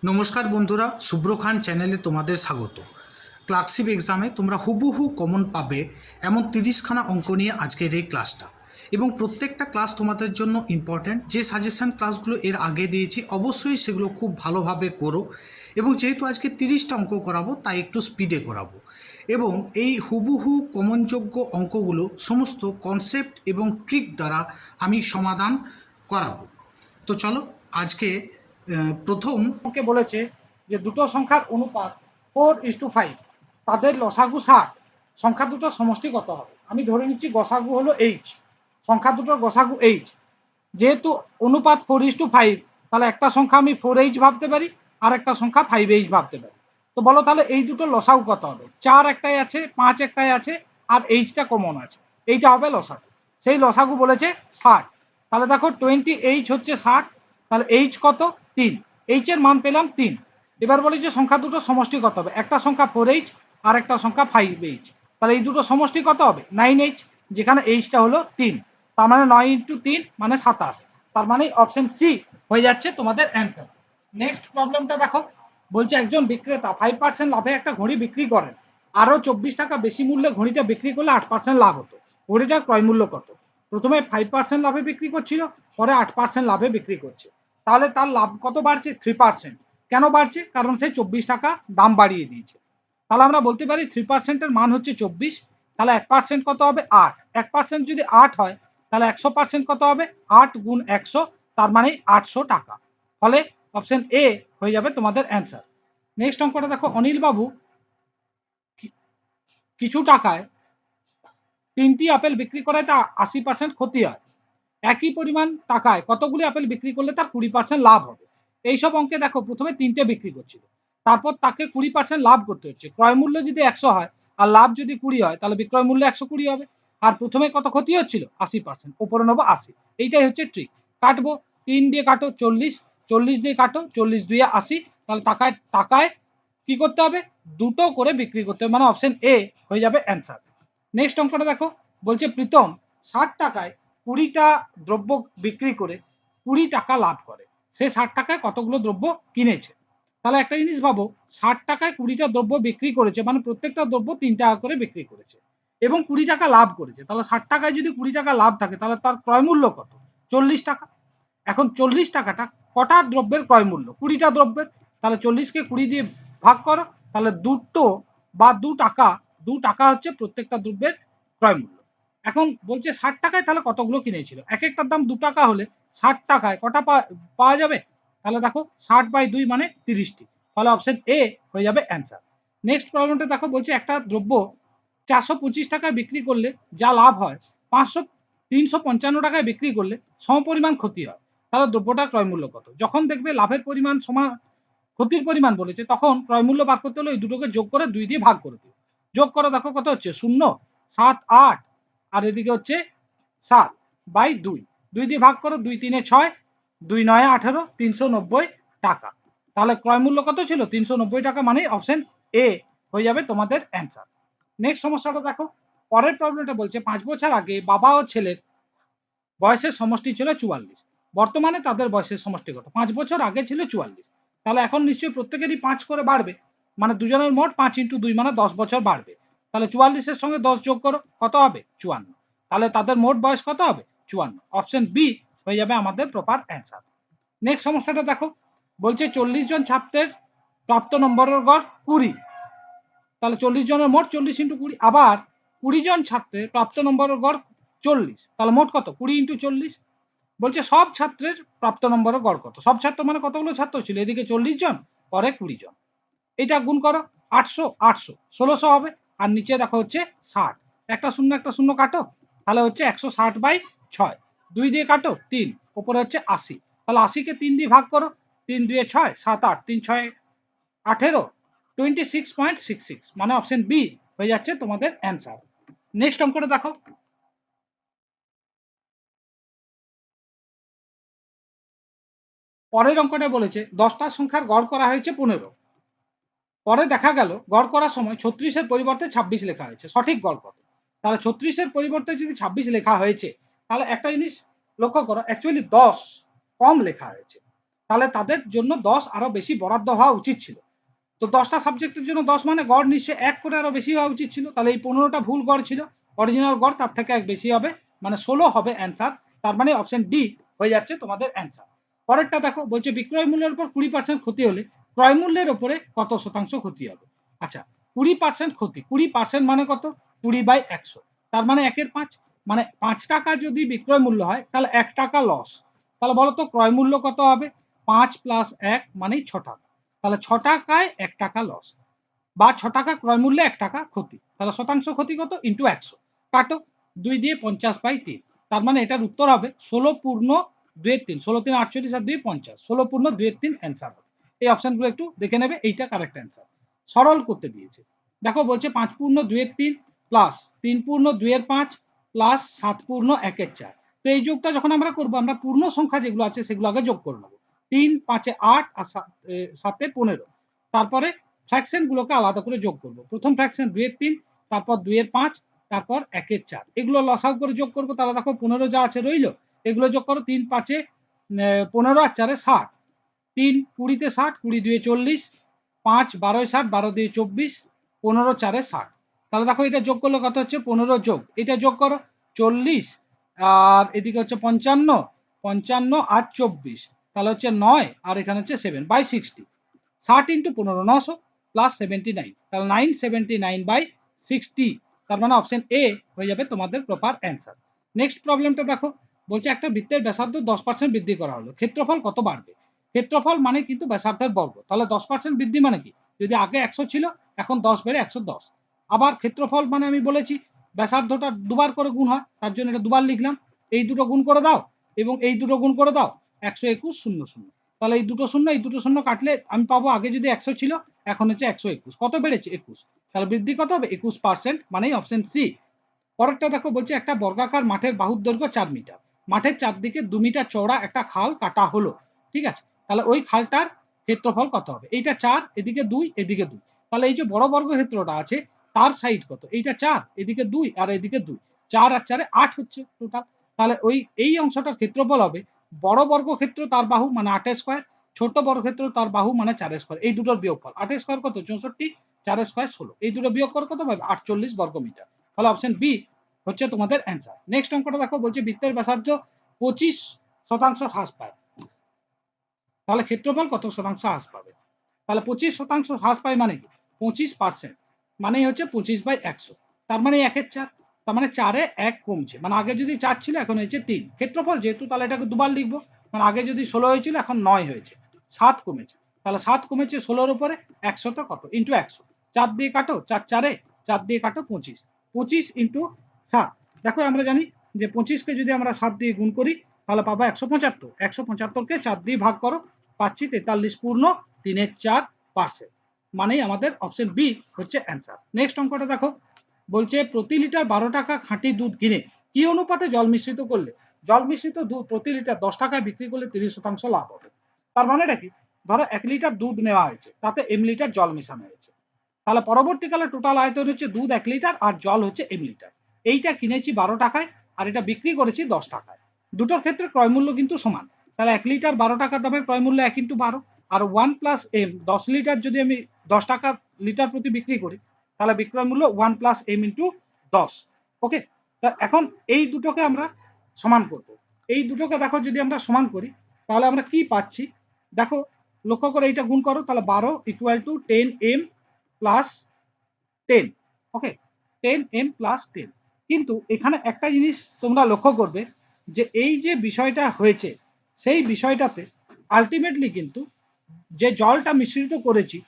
নমস্কার বন্ধুরা, শুভ্র খান চ্যানেলে তোমাদের স্বাগত। ক্লার্কশিপ এক্সামে তোমরা হুবহু কমন পাবে এমন 30খানা অঙ্ক নিয়ে আজকের এই ক্লাসটা, এবং প্রত্যেকটা ক্লাস তোমাদের জন্য ইম্পর্ট্যান্ট। যে সাজেশন ক্লাসগুলো এর আগে দিয়েছি অবশ্যই সেগুলো খুব ভালোভাবে করো, এবং যেহেতু আজকে 30টা অঙ্ক করাবো তাই একটু স্পিডে করাবো। এবং এই হুবহু কমনযোগ্য অঙ্কগুলো সমস্ত কনসেপ্ট এবং ট্রিক দ্বারা আমি সমাধান করাবো। তো চলো আজকে প্রথম কে বলেছে যে দুটো সংখ্যার অনুপাত 4:5, তাদের লসাগু 60, সংখ্যা দুটোর সমষ্টি কত হবে? আমি ধরে নিচ্ছি গসাগু হলো এইচ, সংখ্যা দুটোর গসাগু এইচ। যেহেতু অনুপাত 4:5, তাহলে একটা সংখ্যা আমি 4h ভাবতে পারি আর একটা সংখ্যা 5h ভাবতে পারি। তো বলো তাহলে এই দুটো লসাগু কত হবে? 4 একটাই আছে, 5 একটাই আছে, আর এইচটা কমন আছে, এইটা হবে লসাগু। সেই লসাগু বলেছে 60। তাহলে দেখো 20h হচ্ছে 60, তাহলে এইচ কত? 3। এইচ এর মান পেলাম 3। এবার বলি যে সংখ্যা দুটো সমষ্টি কত হবে? একটা সংখ্যা 4h আর একটা সংখ্যা 5h, তাহলে এই দুটো সমষ্টি কত হবে? 9h, যেখানে এইচটা হলো 3। তার মানে 9 × 3 মানে 27। তার মানে অপশন সি হয়ে যাচ্ছে তোমাদের অ্যান্সার। নেক্সট প্রবলেমটা দেখো, বলছে একজন বিক্রেতা 5% লাভে একটা ঘড়ি বিক্রি করেন। আরো 24 টাকা বেশি মূল্যে ঘড়িটা বিক্রি করলে 8% লাভ হতো। ঘড়িটার ক্রয় মূল্য কত? প্রথমে 5% লাভে বিক্রি করছিল, পরে 8% লাভে বিক্রি করছে। তাহলে তার লাভ কত বাড়ছে? 3%। কেন বাড়ছে? কারণ সে 24 টাকা দাম বাড়িয়ে দিয়েছে। তাহলে আমরা বলতে পারি 3%-এর মান হচ্ছে 24, তাহলে 1% কত হবে? 8। 1% যদি 8 হয় তাহলে 100% কত হবে? 8 × 100, তার মানে 800 টাকা। ফলে অপশন এ হয়ে যাবে তোমাদের অ্যান্সার। নেক্সট অঙ্কটা দেখো, অনিল বাবু কিছু টাকায় 3টি আপেল বিক্রি করায় তা 80% ক্ষতি হয়। একই পরিমাণ টাকায় কতগুলি আপেল বিক্রি করলে তার 20% লাভ হবে? এইসব অঙ্কে দেখো প্রথমে 3টে বিক্রি করছিল, তারপর তাকে 20% লাভ করতে হচ্ছে। ক্রয় মূল্য যদি 100 হয় আর লাভ যদি 20 হয়, তাহলে বিক্রয় মূল্য 120 হবে। আর প্রথমে কত ক্ষতি হচ্ছিল? 80%, উপরে নেবো 80। এইটাই হচ্ছে ট্রিক। কাটবো, 3 দিয়ে কাটো 40, 40 দিয়ে কাটো 40 2 80, তাহলে টাকায় টাকায় কি করতে হবে? দুটো করে বিক্রি করতে হবে, মানে অপশন এ হয়ে যাবে অ্যান্সার। নেক্সট অঙ্কটা দেখো, বলছে প্রীতম 60 টাকায় 20টা দ্রব্য বিক্রি করে 20 টাকা লাভ করে। সে 60 টাকায় কতগুলো দ্রব্য কিনেছে? তাহলে একটা জিনিস ভাবো, 60 টাকায় 20টা দ্রব্য বিক্রি করেছে, মানে প্রত্যেকটা দ্রব্য 3 টাকা করে বিক্রি করেছে এবং 20 টাকা লাভ করেছে। তাহলে 60 টাকায় যদি 20 টাকা লাভ থাকে, তাহলে তার ক্রয় মূল্য কত? 40 টাকা। এখন 40 টাকাটা কটা দ্রব্যের ক্রয় মূল্য? 20টা দ্রব্যের। তাহলে 40কে 20 দিয়ে ভাগ করো, তাহলে দুটো বা 2 টাকা, 2 টাকা হচ্ছে প্রত্যেকটা দ্রব্যের ক্রয় মূল্য। এখন বলছে 60 টাকায় তাহলে কতগুলো কিনেছিল? এক একটার দাম 2 টাকা হলে 60 টাকায় কটা পাওয়া যাবে? তাহলে দেখো 60/2 মানে 30টি। তাহলে অপশন এ হয়ে যাবে অ্যান্সার। নেক্সট প্রবলেমটা দেখো, বলছে একটা দ্রব্য 425 টাকায় বিক্রি করলে যা লাভ হয়, 355 টাকায় বিক্রি করলে সমপরিমাণ ক্ষতি হয়। তাহলে দ্রব্যটার ক্রয় মূল্য কত? যখন দেখবে লাভের পরিমাণ সমান ক্ষতির পরিমাণ বলেছে, তখন ক্রয় মূল্য বার করতে হলে ওই দুটোকে যোগ করে 2 দিয়ে ভাগ করে দিও। যোগ করো, দেখো কত হচ্ছে? 0, 7, 8, আর এদিকে হচ্ছে 7/2। 2 দিয়ে ভাগ করো, 2 3 6, 2 9 18, 390 টাকা। তাহলে ক্রয় মূল্য কত ছিল? 390 টাকা, মানে অপশন এ হয়ে যাবে তোমাদের অ্যান্সার। নেক্সট সমস্যাটা দেখো, পরের প্রবলেমটা বলছে 5 বছর আগে বাবা ও ছেলের বয়সের সমষ্টি ছিল 44, বর্তমানে তাদের বয়সের সমষ্টি কত? 5 বছর আগে ছিল 44, তাহলে এখন নিশ্চয়ই প্রত্যেকেরই 5 করে বাড়বে, মানে দুজনের মোট 5 × 2 মানে 10 বছর বাড়বে। তাহলে 44-এর সঙ্গে 10 যোগ করো, কত হবে? 54। তাহলে তাদের মোট বয়স কত হবে? 54। অপশন বি হয়ে যাবে আমাদের প্রপার অ্যান্সার। নেক্সট সমস্যাটা দেখো, বলছে 40 জন ছাত্রের প্রাপ্ত নম্বরের গড় 20, তাহলে 40 জনের মোট 40 × 20। আবার 20 জন ছাত্রের প্রাপ্ত নম্বরের গড় 40, তাহলে মোট কত? 20 × 40। বলছে সব ছাত্রের প্রাপ্ত নম্বরের গড় কত? সব ছাত্র মানে কতগুলো ছাত্র ছিল? এদিকে 40 জন, পরে 20 জন। এটা গুণ করো, 800 800 1600 হবে। আর নিচে দেখো হচ্ছে 60, একটা শূন্য কাটো, তাহলে হচ্ছে 160/6। 2 দিয়ে কাটো 3, উপরে হচ্ছে 80। তাহলে 80-কে 3 দিয়ে ভাগ করো, 3 2 6, 7 8, 3 6 18, 26.66, মানে অপশন বি হয়ে যাচ্ছে তোমাদের অ্যান্সার। নেক্সট অঙ্কটা দেখো, পরের অঙ্কটা বলেছে 10টা সংখ্যার গড় করা হয়েছে 15, পরে দেখা গেল গড় করার সময় 36-এর পরিবর্তে 26 লেখা হয়েছে, সঠিক গড় কত? তাহলে 36-এর পরিবর্তে যদি 26 লেখা হয়েছে, তাহলে একটা জিনিস লক্ষ্য করো, অ্যাকচুয়ালি 10 কম লেখা হয়েছে। তাহলে তাদের জন্য 10 আরো বেশি বরাদ্দ হওয়া উচিত ছিল। তো 10টা সাবজেক্টের জন্য 10 মানে গড় নিশ্চয়ই 1 করে আরো বেশি হওয়া উচিত ছিল। তাহলে এই 15টা ভুল গড় ছিল, অরিজিনাল গড় তার থেকে 1 বেশি হবে, মানে 16 হবে অ্যান্সার। তার মানে অপশন ডি হয়ে যাচ্ছে তোমাদের অ্যান্সার। পরেরটা দেখো, বলছে বিক্রয় মূল্যের উপর 20% ক্ষতি হলে ক্রয় মূল্যের উপরে কত শতাংশ ক্ষতি হবে। আচ্ছা, 20% ক্ষতি, 20% মানে কত, 20/100, তার মানে 1/5, মানে 5 টাকা যদি বিক্রয় মূল্য হয় তাহলে 1 টাকা লস। তাহলে বলো তো ক্রয় মূল্য কত হবে, 5 + 1 মানেই 6 টাকা। তাহলে 6 টাকায় 1 টাকা লস, বা 6 টাকা ক্রয় মূল্যে 1 টাকা ক্ষতি। তাহলে শতাংশ ক্ষতি কত, ইন্টু 100, কাটো 2 দিয়ে 50/3। তার মানে এটার উত্তর হবে 16 পূর্ণ 2/3, 16 3 48 আর 2 50, 16 পূর্ণ 2/3 অ্যান্সার হবে। এই অপশনগুলো একটু দেখে নেবে, এইটা কারেক্ট অ্যান্সার। সরল করতে দিয়েছে, দেখো বলছে 5 পূর্ণ 2/3 প্লাস 3 পূর্ণ 2/5 প্লাস 7 পূর্ণ 1/4। তো এই যোগটা যখন আমরা করবো, আমরা পূর্ণ সংখ্যা যেগুলো আছে সেগুলো আগে যোগ করে নেবো। 3 5 8 আর 7 15, তারপরে ফ্র্যাকশন গুলোকে আলাদা করে যোগ করব। প্রথম ফ্র্যাকশন 2/3, তারপর 2/5, তারপর 1/4, এগুলো লসাগু করে যোগ করব। তাহলে দেখো 15 যা আছে রইলো, এগুলো যোগ করো, 3 5 15 আর 4 60, 3 20 60, 20 2 40, 5 12 60, 12 2 24, 15 4 60। তাহলে দেখো এটা যোগ করলে কত হচ্ছে, 15 যোগ এটা যোগ করো 40, আর এদিকে হচ্ছে 55, 55 আর 24, তাহলে হচ্ছে 9, আর এখানে হচ্ছে 7/60। 60 ইন্টু 15 900 প্লাস 79, তাহলে 979/60। তার মানে অপশন এ হয়ে যাবে তোমাদের প্রপার অ্যান্সার। নেক্সট প্রবলেমটা দেখো, বলছে একটা বৃত্তের ব্যাসার্ধ 10% বৃদ্ধি করা হলো, ক্ষেত্রফল কত বাড়বে। ক্ষেত্রফল মানে কিন্তু ব্যাসার্ধের বর্গ, তাহলে 10% বৃদ্ধি মানে কি, যদি আগে 100 ছিল এখন 10 বেড়ে 110। আবার ক্ষেত্রফল মানে আমি বলেছি ব্যাসার্ধটা দুবার করে গুণ হয়, তার জন্য এটা দুবার লিখলাম। এই দুটো গুণ করে দাও এবং এই দুটো গুণ করে দাও, 121 0 0। তাহলে এই দুটো শূন্য এই দুটো শূন্য কাটলে আমি পাবো আগে যদি 100 ছিল এখন হচ্ছে 121, কত বেড়েছে 21, তাহলে বৃদ্ধি কত হবে 21%, মানেই অপশন সি। পরেরটা দেখো, বলছে একটা বর্গাকার মাঠের বাহুর দৈর্ঘ্য 4 মিটার, মাঠের চারদিকে 2 মিটার চওড়া একটা খাল কাটা হলো, ঠিক আছে। তাহলে ওই খালটার ক্ষেত্রফল কত হবে, এইটা 4, এদিকে 2, এদিকে 2, তাহলে এই যে বড় বর্গক্ষেত্রটা আছে তার সাইড কত, এইটা 4, এদিকে 2 আর এদিকে 2, 4 আর 4 8 হচ্ছে টোটাল। তাহলে ওই এই অংশটার ক্ষেত্রফল হবে বড় বর্গক্ষেত্র তার বাহু মানে 8 স্কয়ার, ছোট বর্গক্ষেত্র তার বাহু মানে 4 স্কয়ার, এই দুটোর বিয়োগফল। 8 স্কয়ার কত 64, 4 স্কয়ার 16, এই দুটো বিয়োগ করে কত পাবে 48 বর্গমিটার। তাহলে অপশন বি হচ্ছে তোমাদের অ্যান্সার। নেক্সট অঙ্কটা দেখো, বলছে বৃত্তের ব্যাসার্ধ 25% হ্রাস পায়, তাহলে ক্ষেত্রফল কত শতাংশ হ্রাস পাবে। তাহলে 25% হ্রাস পায় মানে কি, 25% মানেই হচ্ছে 25/100, তার মানে 1/4, তার মানে 4-এ 1 কমছে, মানে আগে যদি 4 ছিল এখন হয়েছে 3। ক্ষেত্রফল যেহেতু তাহলে এটাকে দুবার লিখবো, মানে আগে যদি 16 হয়েছিল এখন 9 হয়েছে, 7 কমেছে, তাহলে 7 কমেছে 16-র উপরে, 100 তো কত ইন্টু 100, 4 দিয়ে কাটো, 4 4-এ 4 দিয়ে কাটো 25, 25 ইন্টু 7। দেখো আমরা জানি যে 25-কে যদি আমরা 7 দিয়ে গুণ করি তাহলে পাবো 175, 175-কে 4 দিয়ে ভাগ করো, পাচ্ছি 43 পূর্ণ 3/4, মানেই আমাদের অপশন বি হচ্ছে অ্যান্সার। নেক্সট অঙ্কটা দেখো, বলছে প্রতি লিটার 12 টাকা খাঁটি দুধ কিনে কি অনুপাতে জল মিশ্রিত করলে জল মিশ্রিত দুধ প্রতি লিটার 10 টাকায় বিক্রি করলে 30% লাভ হবে। তার মানেটা কি, ধরো 1 লিটার দুধ নেওয়া হয়েছে, তাতে এম লিটার জল মেশানো হয়েছে, তাহলে পরবর্তীকালে টোটাল আয়তন হচ্ছে দুধ 1 লিটার আর জল হচ্ছে এম লিটার। এইটা কিনেছি 12 টাকায় আর এটা বিক্রি করেছি 10 টাকায়, দুটোর ক্ষেত্রে ক্রয় মূল্য কিন্তু সমান। তাহলে 1 লিটার 12 টাকা দামের ক্রয় মূল্য 1 ইন্টু 12, আর 1 প্লাস এম 10 লিটার যদি আমি 10 টাকা লিটার প্রতি বিক্রি করি তাহলে বিক্রয় মূল্য 1 প্লাস এম ইন্টু 10। ওকে, তা এখন এই দুটোকে আমরা সমান করব। এই দুটোকে দেখো যদি আমরা সমান করি তাহলে আমরা কি পাচ্ছি, দেখো লক্ষ্য করে এইটা গুণ করো, তাহলে 12 equal to 10m plus 10, okay 10m plus 10। কিন্তু এখানে একটা জিনিস তোমরা লক্ষ্য করবে যে এই যে বিষয়টা হয়েছে সেই বিষয়টাতে আলটিমেটলি কিন্তু যে জলটা মিশ্রিত করেছি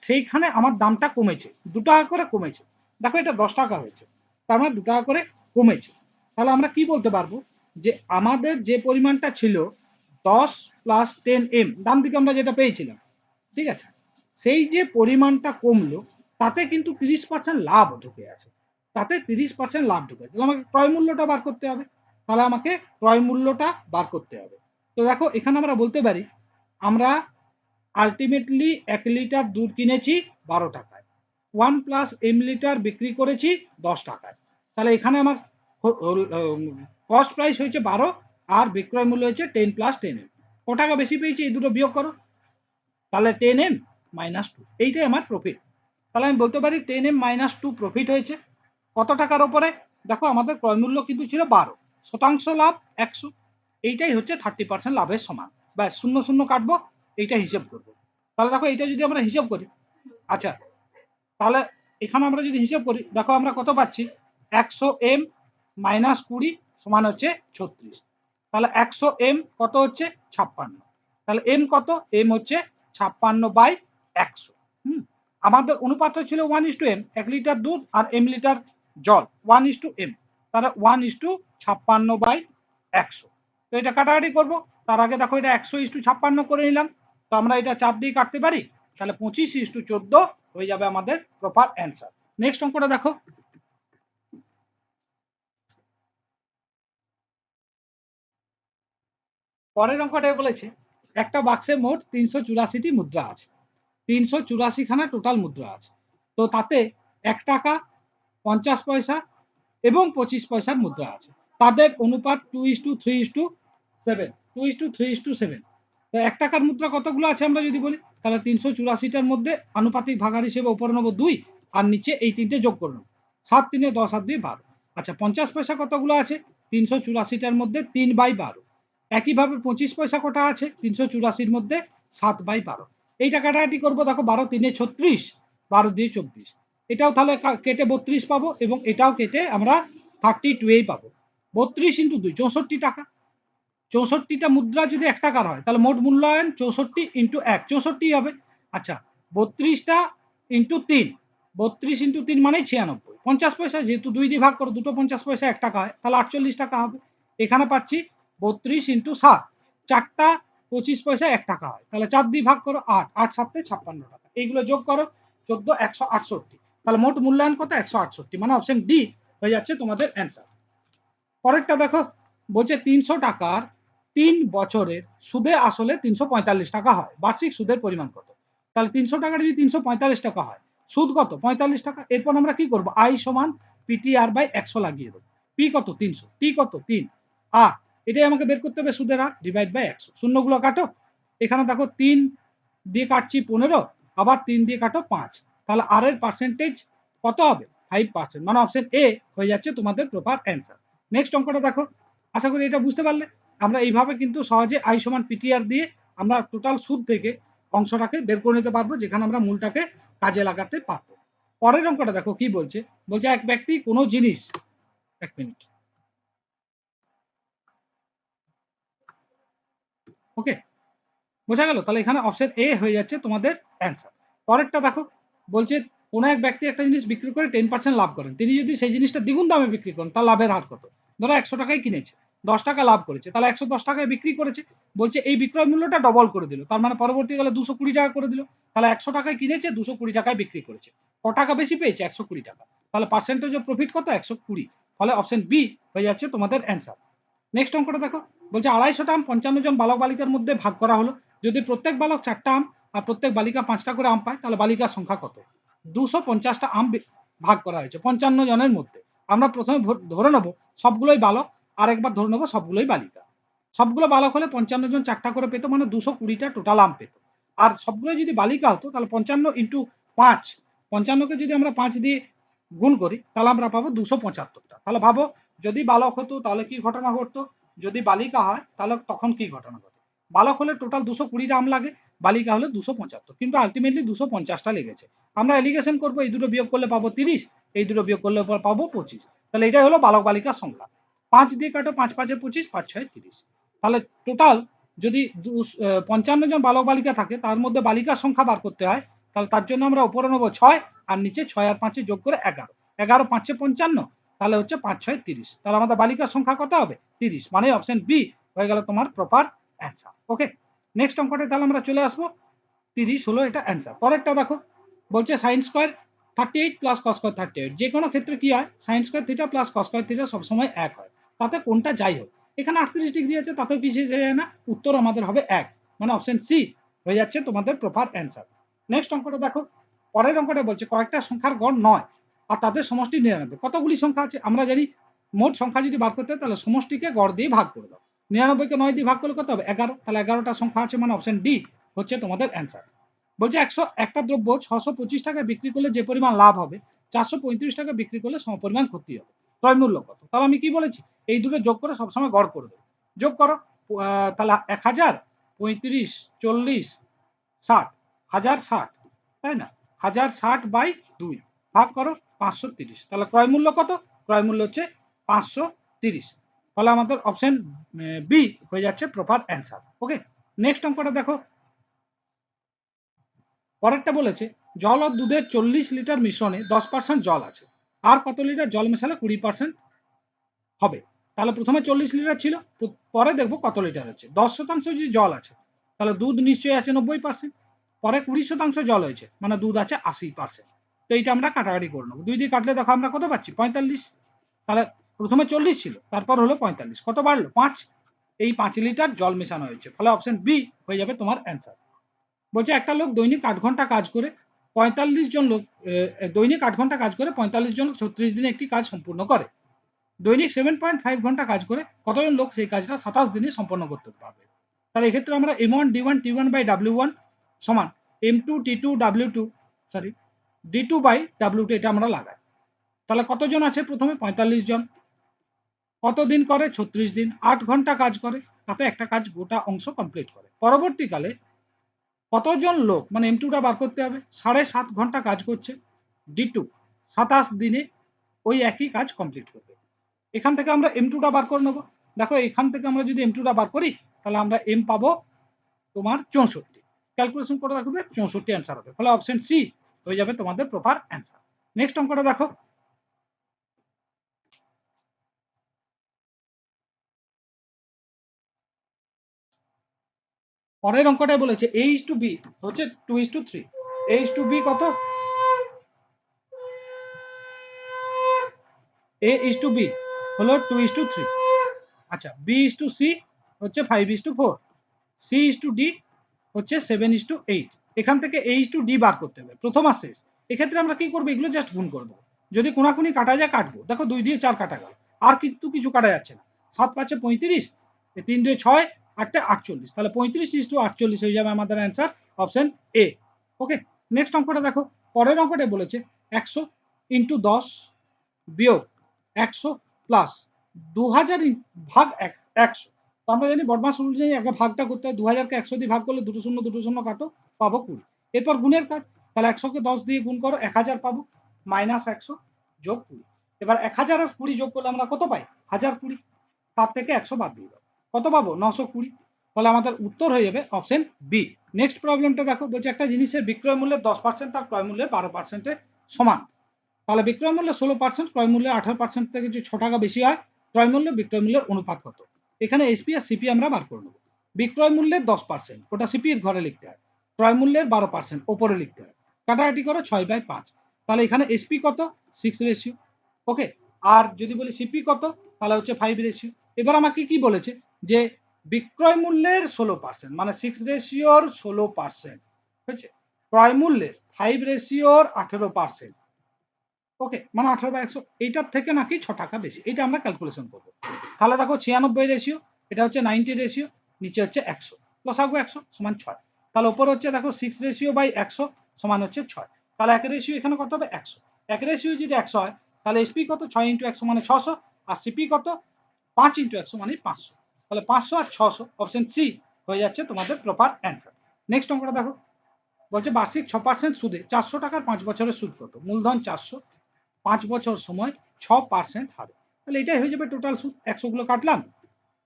সেইখানে আমার দামটা কমেছে, 2 টাকা করে কমেছে। দেখো এটা 10 টাকা হয়েছে, তার মানে 2 টাকা করে কমেছে। তাহলে আমরা কি বলতে পারবো যে আমাদের যে পরিমাণটা ছিল 10 প্লাস 10m, ডান দিকে আমরা যেটা পেয়েছিলাম, ঠিক আছে, সেই যে পরিমাণটা কমলো তাতে কিন্তু 30% লাভ ঢুকে আছে, তাতে 30% লাভ ঢুকে আছে। আমাকে ক্রয় মূল্যটা বার করতে হবে, তাহলে আমাকে ক্রয় মূল্যটা বার করতে হবে। তো দেখো এখানে আমরা বলতে পারি আমরা আলটিমেটলি 1 লিটার দুধ কিনেছি 12 টাকায়, 1 প্লাস এম লিটার বিক্রি করেছি 10 টাকায়, তাহলে এখানে আমার কস্ট প্রাইস হয়েছে 12 আর বিক্রয় মূল্য হচ্ছে 10 প্লাস 10। ক টাকা বেশি পেয়েছি এই দুটো বিয়োগ করো, তাহলে 10m - 2 এইটাই আমার প্রফিট। তাহলে আমি বলতে পারি 10m - 2 প্রফিট হয়েছে। কত টাকার ওপরে? দেখো আমাদের ক্রয় মূল্য কিন্তু ছিল 12, শতাংশ লাভ 100, এইটাই হচ্ছে 30% লাভের সমান। ব্যাস, শূন্য শূন্য কাটবো, এইটা হিসেব করবো। তাহলে দেখো এইটা যদি আমরা হিসেব করি, আচ্ছা তাহলে এখানে আমরা যদি হিসেব করি, দেখো আমরা কত পাচ্ছি, 100m - 20 সমান হচ্ছে 36। তাহলে 100m কত হচ্ছে 56। তাহলে m কত? m হচ্ছে 56/100। আমাদের অনুপাত ছিল 1:m, 1 লিটার দুধ আর m লিটার জল, 1:m, তাহলে 1:56/100। তো এটা কাটাকাটি করবো, তার আগে দেখো এটা 100:56 করে নিলাম, তো আমরা এটা 4 দিয়ে কাটতে পারি, তাহলে 25:14 হয়ে যাবে আমাদের প্রপার অ্যান্সার। নেক্সট অঙ্কটা দেখো, পরের অঙ্কটা বলেছে একটা বাক্সে মোট 384টি মুদ্রা আছে, 384 খানা টোটাল মুদ্রা আছে, তো তাতে 1 টাকা, 50 পয়সা এবং 25 পয়সার মুদ্রা আছে, তাদের অনুপাত 2:3:7, 2:3:7। তো 1 টাকার মুদ্রা কতগুলো আছে আমরা যদি বলি, তাহলে 384টার মধ্যে আনুপাতিক ভাগার হিসেবে উপরে নেবো 2 আর নিচে এই তিনটে যোগ করে নেবো, 7 3 10 আর 2 12। আচ্ছা 50 পয়সা কতগুলো আছে? 384টার মধ্যে 3/12। একইভাবে 25 পয়সা কটা আছে 384-র মধ্যে? 7/12। এইটা কাটাকাটি করবো, দেখো 12 3 36, 12 2 24, এটাও তাহলে কেটে 32 পাবো এবং এটাও কেটে আমরা 32 পাবো। 32 × 2 64 টাকা। 64টা মুদ্রা যদি 1 টাকার হয় তাহলে মোট মূল্যায়ন 64 × 1 64 হবে। আচ্ছা 32টা × 3, 32 × 3 মানে 96, 50 পয়সা, যেহেতু 2 দিয়ে ভাগ করো, দুটো 50 পয়সা 1 টাকা হয়, তাহলে 48 টাকা হবে। এখানে পাচ্ছি 32 × 7, 4টা 25 পয়সা 1 টাকা হয়, তাহলে 4 দিয়ে ভাগ করো, 8, 8 7 56 টাকা, এইগুলো যোগ করো 14 168, তাহলে মোট মূল্যায়ন কত? 168, মানে অপশন ডি হয়ে যাচ্ছে তোমাদের অ্যান্সার। পরেরটা দেখো, বলছে 300 টাকার 3 বছরের সুদে আসলে 345 টাকা হয়, বার্ষিক সুদের পরিমাণ কত? তাহলে 300 টাকার যদি 345 টাকা হয়, সুদ কত? 45 টাকা। এরপর আমরা কি করবো, আই সমান PTR/100 লাগিয়ে দেবো। পি কত? 300, টি কত? 3, আর এটাই আমাকে বের করতে হবে সুদের হার, /100। শূন্যগুলো কাটো, এখানে দেখো 3 দিয়ে কাটছি 15, আবার 3 দিয়ে কাটো 5, তাহলে আর এর পার্সেন্টেজ কত হবে? 5%, মানে অপশন এ হয়ে যাচ্ছে তোমাদের প্রপার অ্যান্সার। নেক্সট অঙ্কটা দেখো, আশা করি এটা বুঝতে পারলে। আমরা এইভাবে কিন্তু সহজে আই সমান পিটিআর দিয়ে আমরা টোটাল সুদ থেকে অংশটাকে বের করে নিতে পারবো, যেখানে আমরা মূলটাকে কাজে লাগাতে পারবো। পরের অঙ্কটা দেখো কি বলছে, বলছে এক ব্যক্তি কোনো জিনিস, এক মিনিট, ওকে, বোঝা গেল? তাহলে এখানে অপশন এ হয়ে যাচ্ছে তোমাদের অ্যান্সার। পরেরটা দেখো, বলছে কোনো এক ব্যক্তি একটা জিনিস বিক্রি করে 10% লাভ করেন, তিনি যদি সেই জিনিসটা দ্বিগুণ দামে বিক্রি করেন, তার লাভের হার কত? ধরো 100 টাকায় কিনেছে, 10 টাকা লাভ করেছে, তাহলে 110 টাকায় বিক্রি করেছে। বলছে এই বিক্রয় মূল্যটা ডবল করে দিল, তার মানে পরবর্তীকালে 220 টাকা করে দিল, তাহলে 100 টাকায় কিনেছে, 220 টাকায় বিক্রি করেছে, ক টাকা বেশি পেয়েছে? 120 টাকা। তাহলে পার্সেন্টেজ অফ প্রফিট কত? 120, ফলে অপশন বি হয়ে যাচ্ছে তোমাদের অ্যান্সার। নেক্সট অঙ্কটা দেখো, বলছে 250টা আম 55 জন বালক বালিকার মধ্যে ভাগ করা হলো, যদি প্রত্যেক বালক 4টা আম আর প্রত্যেক বালিকা 5টা করে আম পায়, তাহলে বালিকার সংখ্যা কত? 250টা আম ভাগ করা হয়েছে 55 জনের মধ্যে। আমরা প্রথমে ধরে নেবো সবগুলোই বালক, আর একবার ধরে নেবো সবগুলোই বালিকা। সবগুলো বালক হলে 55 জন 4টা করে পেত, মানে 220টা টোটাল আম পেত। আর সবগুলো যদি বালিকা হতো তাহলে 55 × 5, 55কে যদি আমরা 5 দিয়ে গুণ করি তাহলে আমরা পাবো 275টা। তাহলে ভাবো যদি বালক হতো তাহলে কি ঘটনা ঘটতো, যদি বালিকা হয় তাহলে তখন কি ঘটনা ঘটে। বালক হলে টোটাল 220টা আম লাগে, বালিকা হলে 275, কিন্তু আলটিমেটলি 250টা লেগেছে। আমরা এলিগেশন করবো, এই দুটো বিয়োগ করলে পাবো 30, এই দুটো বিয়োগ করলে পাবো 25। তাহলে এটাই হলো বালক বালিকার সংখ্যা। 5 দিয়ে কাটো, 5 5 25, 5 6 30। তাহলে টোটাল যদি 55 জন বালক বালিকা থাকে, তার মধ্যে বালিকার সংখ্যা বার করতে হয়, তাহলে তার জন্য আমরা উপরে নেবো 6 আর নিচে 6 আর 5 যোগ করে 11, 11 5 55, তাহলে হচ্ছে 5 6 30, তাহলে আমাদের বালিকার সংখ্যা কত হবে? 30, মানে অপশন বি হয়ে গেল তোমার প্রপার অ্যান্সার। ওকে, নেক্সট অঙ্কটা তাহলে আমরা চলে আসবো, 30 হলো এটা অ্যান্সার। পরেরটা দেখো, বলছে sine square 38 plus cos square 38, যে কোনো ক্ষেত্রে কি হয়, sine square theta plus cos square theta সবসময় এক হয়, তাতে কোনটা যাই হোক। এখানে 38 ডিগ্রি আছে, তাতেও কিছু যায় না, উত্তর আমাদের হবে 1, মানে অপশন সি হয়ে যাচ্ছে তোমাদের প্রপার অ্যান্সার। নেক্সট অঙ্কটা দেখো, পরের অঙ্কটা বলছে কয়েকটা সংখ্যার গড় 9 আর তাদের সমষ্টি 99। কতগুলি সংখ্যা আছে আমরা জানি, মোট সংখ্যা যদি বার করতে হয় তাহলে সমষ্টিকে গড় দিয়ে ভাগ করে দাও। 99কে 9 দিয়ে ভাগ করলে কত হবে 11, তাহলে 11টা সংখ্যা আছে, মানে অপশন ডি হচ্ছে তোমাদের অ্যান্সার। বলছে একটা দ্রব্য 625 টাকায় বিক্রি করলে যে পরিমাণ লাভ হবে 435 টাকা বিক্রি করলে সমপরিমাণ ক্ষতি হবে, ক্রয় মূল্য কত? তাহলে আমি কি বলেছি, এই দুটো যোগ করে সবসময় গড় করে দেবো। যোগ করো, তাহলে 1000, 35, 40, 60, 1060, তাই না? 1060/2 ভাগ করো 530, তাহলে ক্রয় মূল্য কত? ক্রয় মূল্য হচ্ছে 530। ফলে আমাদের অপশন বি হয়ে যাচ্ছে প্রপার অ্যান্সার। ওকে, নেক্সট অঙ্কটা দেখো। পরেরটা বলেছে জল ও দুধের 40 লিটার মিশ্রণে 10% জল আছে, আর কত লিটার জল মেশালে 20% হবে? তাহলে প্রথমে 40 লিটার ছিল, পরে দেখবো কত লিটার হচ্ছে। 10% যদি জল আছে তাহলে দুধ নিশ্চয়ই আছে 90%, পরে 20% জল হয়েছে মানে দুধ আছে 80%। তো এইটা আমরা কাটাকাটি করে নেবো, 2 দিয়ে কাটলে দেখো আমরা কত পাচ্ছি 45। তাহলে প্রথমে 40 ছিল, তারপর হলো 45, কত বাড়লো 5। এই 5 লিটার জল মেশানো হয়েছে, ফলে অপশন বি হয়ে যাবে তোমার অ্যান্সার। বলছে একটা লোক দৈনিক 8 ঘন্টা কাজ করে 45 জন লোক দৈনিক 8 ঘন্টা কাজ করে 45 জন লোক 36 দিনে একটি কাজ সম্পূর্ণ করে। দৈনিক 7.5 ঘন্টা কাজ করে কতজন লোক সেই কাজটা 27 দিনে সম্পন্ন করতে পারবে? তাহলে এক্ষেত্রে আমরা M1 D1 T1 by W1 সমান M2 T2 W2 sorry D2 by W2 এটা আমরা লাগাই। তাহলে কতজন আছে? প্রথমে 45 জন, কতদিন করে 36 দিন, 8 ঘন্টা কাজ করে, তাতে একটা কাজ গোটা অংশ কমপ্লিট করে। পরবর্তীকালে কতজন লোক, মানে M2টা বার করতে হবে, 7.5 ঘন্টা কাজ করছে, D2 27 দিনে ওই একই কাজ কমপ্লিট করবে। এখান থেকে আমরা M2টা বার করে নেবো। দেখো এখান থেকে আমরা যদি M2টা বার করি তাহলে আমরা M পাবো তোমার 64, ক্যালকুলেশন করে রাখবে 64 অ্যান্সার হবে, ফলে অপশন সি হয়ে যাবে তোমাদের প্রপার অ্যান্সার। নেক্সট অঙ্কটা দেখো। পরের অঙ্কটাই বলেছে A:B হচ্ছে 2:3, A:B কত? A:B হলো 2:3, আচ্ছা B:C হচ্ছে 5:4, C:D হচ্ছে 7:8। এখান থেকে H:D বার করতে হবে, প্রথম আর শেষ। এক্ষেত্রে আমরা কি করবো, এগুলো জাস্ট গুণ করবো। যদি কোনাকুনি কাটা যায় কাটবো, দেখো 2 দিয়ে 4 কাটা গেল, আর কিন্তু কিছু কাটা যাচ্ছে না। 7 5 35, 3 2 6, 8 48, তাহলে 35:48 হয়ে যাবে আমাদের answer, option A. Okay, next অঙ্কটা দেখো। পরের অঙ্কটা বলেছে 100 ইন্টু 10 বিয়োগ 100 প্লাস 2000 ভাগ 100। তো আমরা জানি বদমাস রুল অনুযায়ী আগে ভাগটা করতে হয়, 2000কে 100 দিয়ে ভাগ করলে দুটো শূন্য কাটো, পাবো 20। এরপর গুণের কাজ, তাহলে 100কে 10 দিয়ে গুণ করো 1000 পাবো, মাইনাস 100 যোগ 20। এবার 1000 আর 20 যোগ করলে আমরা কত পাই 1020, তার থেকে 100 বাদ দিয়ে দাও, কত পাবো 920। ফলে আমাদের উত্তর হয়ে যাবে অপশন বি। নেক্সট প্রবলেমটা দেখো, বলছে একটা জিনিসের বিক্রয় মূল্যের 10% তার ক্রয় মূল্যের 12% সমান। তাহলে বিক্রয় মূল্য 16%, ক্রয় মূল্যের 18% থেকে যদি 6 টাকা বেশি হয়, ক্রয় মূল্য বিক্রয় মূল্যের অনুপাত কত? এখানে এসপি আর সিপি আমরা বার করে নেব। বিক্রয় মূল্যের 10% ওটা সিপি এর ঘরে লিখতে হয়, ক্রয় মূল্যের 12% ওপরে লিখতে হয়, কাটাকাটি করো 6/5। তাহলে এখানে এসপি কত 6 ওকে, আর যদি বলি সিপি কত তাহলে হচ্ছে 5। এবার আমাকে কি বলেছে যে বিক্রয় মূল্যের 16% মানে 6:16 হয়েছে, ক্রয় মূল্যের 5:18, ওকে, মানে 18/100, এইটার থেকে নাকি 6 টাকা বেশি, এটা আমরা ক্যালকুলেশন করবো। তাহলে দেখো 96 এটা হচ্ছে 90, নিচে হচ্ছে 100, লসাগু 100 সমান 6। তাহলে উপর হচ্ছে দেখো 6:100 সমান হচ্ছে 6, তাহলে এক রেশিও এখানে কত হবে 100। এক রেশিও যদি 100 হয় তাহলে এসপি কত 6 × 100 মানে 600, আর সিপি কত 5 × 100 মানে 500। তাহলে 500 আর 600, অপশন সি হয়ে যাচ্ছে তোমাদের প্রপার অ্যান্সার। নেক্সট অঙ্কটা দেখো, বলছে বার্ষিক 6% সুদে 400 টাকার 5 বছরের সুদ কত? মূলধন 400, 5 বছর সময় 6% হারে, তাহলে এটাই হয়ে যাবে টোটাল সুদ। 100 গুলো কাটলাম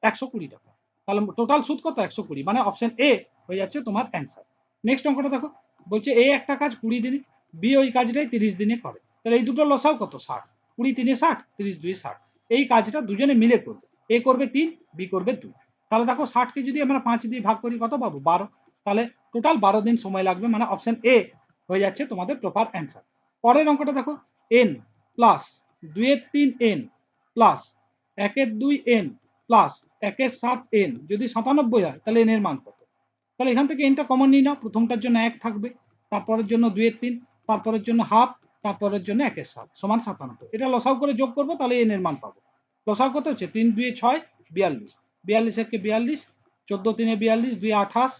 120 টাকা, তাহলে টোটাল সুদ কত 120, মানে অপশন এ হয়ে যাচ্ছে তোমার অ্যান্সার। নেক্সট অঙ্কটা দেখো, বলছে এ একটা কাজ 20 দিনে, বি ওই কাজটাই 30 দিনে করে, তাহলে এই দুটো লসাও কত 60, 20 3 60, 30 2 60। এই কাজটা দুজনে মিলে করবে, এ করবে 3, বি করবে 2। তাহলে দেখো 60কে যদি আমরা 5 দিয়ে ভাগ করি কত পাবো 12, তাহলে টোটাল 12 দিন সময় লাগবে, মানে অপশন এ হয়ে যাচ্ছে তোমাদের প্রপার অ্যান্সার। পরের অঙ্কটা দেখো, n plus 2/3n plus 1/2n plus 1/7n যদি 97 হয় তাহলে n এর মান কত? তাহলে এখান থেকে nটা কমন নিয়ে নাও, প্রথমটার জন্য 1 থাকবে, তারপরের জন্য 2/3, তারপরের জন্য হাফ, তারপরের জন্য 1/7 সমান 97। এটা লসাও করে যোগ করবো, তাহলে n এর মান পাবো। লসাও কত হচ্ছে 3 2 6 42, 42 একে 42, 14 3 42, 2 28,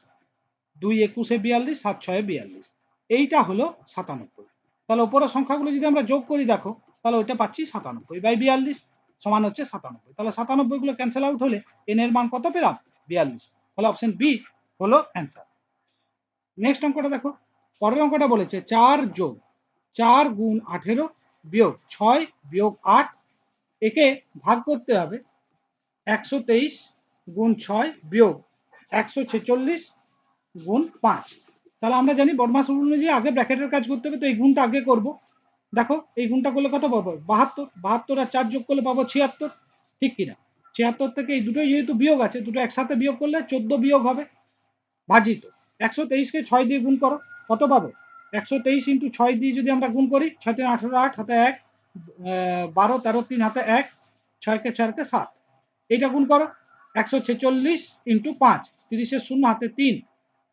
2 21 42, 7 6 42, এইটা হলো 97। তাহলে উপরের সংখ্যাগুলো যদি আমরা যোগ করি দেখো, তাহলে ওইটা পাচ্ছি 97/42 সমান হচ্ছে 97। তাহলে 97 গুলো ক্যান্সেল আউট হলে এন এর মান কত পেলাম? 42। তাহলে অপশন বি হলো অ্যান্সার। নেক্সট অঙ্কটা দেখো, পরের অঙ্কটা বলেছে 4 যোগ 4 গুণ 18 বিয়োগ 6 বিয়োগ 8, একে ভাগ করতে হবে 123 গুণ 6 বিয়োগ 146 গুণ 5। তাহলে আমরা জানি বদমাস রুল অনুযায়ী আগে ব্র্যাকেটের কাজ করতে হবে, তো এই গুণটা আগে করব। দেখো এই গুণটা করলে কত পাবো? 72, 72 আর 4 যোগ করলে পাবো 76, ঠিক কিনা? 76 থেকে এই দুটোই যেহেতু বিয়োগ আছে, দুটো একসাথে বিয়োগ করলে 14 বিয়োগ হবে ভাজিত 123কে 6 দিয়ে গুণ করো, কত পাবো? 123 ইন্টু 6 দিয়ে যদি আমরা গুণ করি, 6 3 18, 8 হাতে 1, 12 13 3 হাতে 1, 6 কে 4 কে 7, এইটা গুণ করো। 146 ইন্টু 5, 30 শূন্য হাতে 3,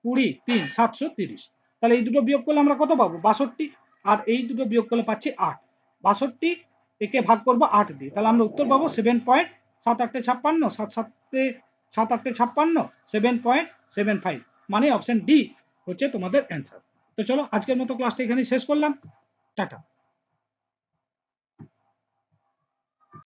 20 3 730। তাহলে এই দুটো বিয়োগ করলে আমরা কত পাবো? 62। আর এই দুটো বিয়োগ করলে পাচ্ছি 8। 62 একে ভাগ করবো 8 দিয়ে, তাহলে আমরা উত্তর পাবো 7.7856, 7 8 7.75, মানে অপশন ডি হচ্ছে তোমাদের অ্যান্সার। তো চলো আজকের মতো ক্লাসটা এখানে শেষ করলাম, টাটা।